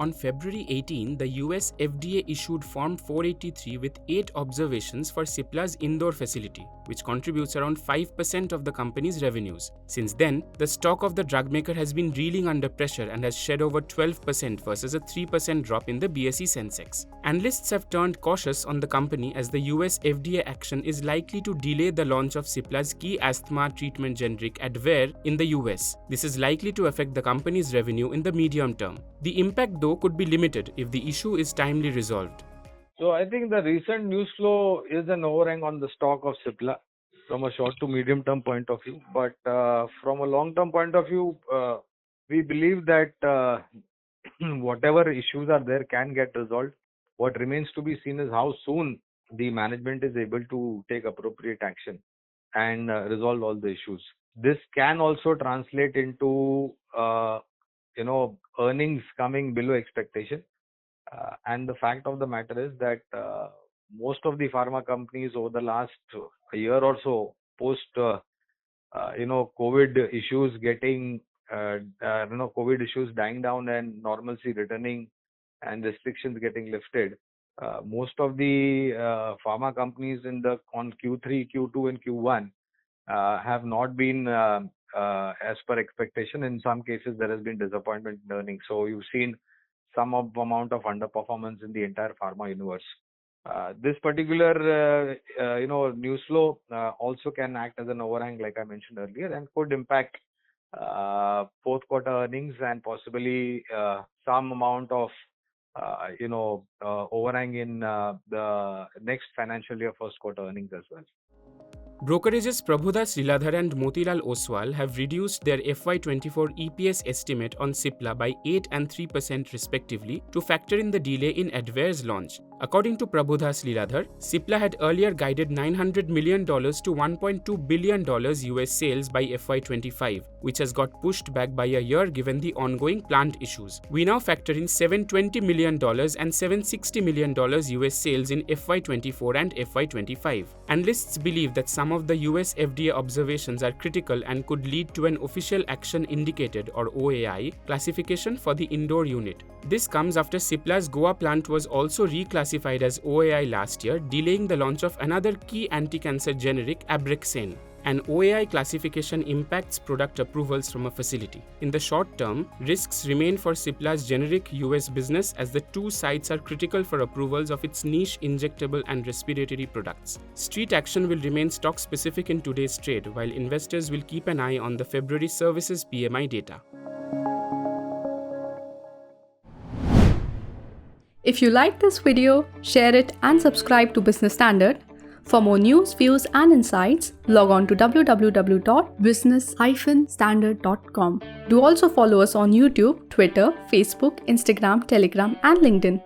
On February 18, the USFDA issued Form 483 with 8 observations for Cipla's Indore facility, which contributes around 5% of the company's revenues. Since then, the stock of the drugmaker has been reeling under pressure and has shed over 12% versus a 3% drop in the BSE Sensex. Analysts have turned cautious on the company as the US FDA action is likely to delay the launch of Cipla's key asthma treatment generic Advair in the US. This is likely to affect the company's revenue in the medium term. The impact, though, could be limited if the issue is timely resolved. So I think the recent news flow is an overhang on the stock of Cipla from a short to medium term point of view. But from a long term point of view, we believe that whatever issues are there can get resolved. What remains to be seen is how soon the management is able to take appropriate action and resolve all the issues. This can also translate into earnings coming below expectation. And the fact of the matter is that most of the pharma companies over the last year or so, post COVID issues COVID issues dying down and normalcy returning and restrictions getting lifted, most of the pharma companies on Q3, Q2, and Q1 have not been as per expectation. In some cases, there has been disappointment in earnings. So you've seen some amount of underperformance in the entire pharma universe. This particular news flow also can act as an overhang, like I mentioned earlier, and could impact fourth quarter earnings and possibly some amount of overhang in the next financial year first quarter earnings as well. Brokerages Prabhudas Liladhar and Motilal Oswal have reduced their FY24 EPS estimate on Cipla by 8 and 3% respectively to factor in the delay in Advair's launch. According to Prabhudas Liladhar, Cipla had earlier guided $900 million to $1.2 billion US sales by FY25, which has got pushed back by a year given the ongoing plant issues. We now factor in $720 million and $760 million US sales in FY24 and FY25. Analysts believe that some of the US FDA observations are critical and could lead to an official action indicated or OAI classification for the Indore unit. This comes after Cipla's Goa plant was also reclassified as OAI last year, delaying the launch of another key anti-cancer generic Abraxane. An OAI classification impacts product approvals from a facility. In the short term, risks remain for Cipla's generic US business as the two sites are critical for approvals of its niche injectable and respiratory products. Street action will remain stock specific in today's trade, while investors will keep an eye on the February services PMI data. If you like this video, share it and subscribe to Business Standard. For more news, views and insights, log on to www.business-standard.com. Do also follow us on YouTube, Twitter, Facebook, Instagram, Telegram and LinkedIn.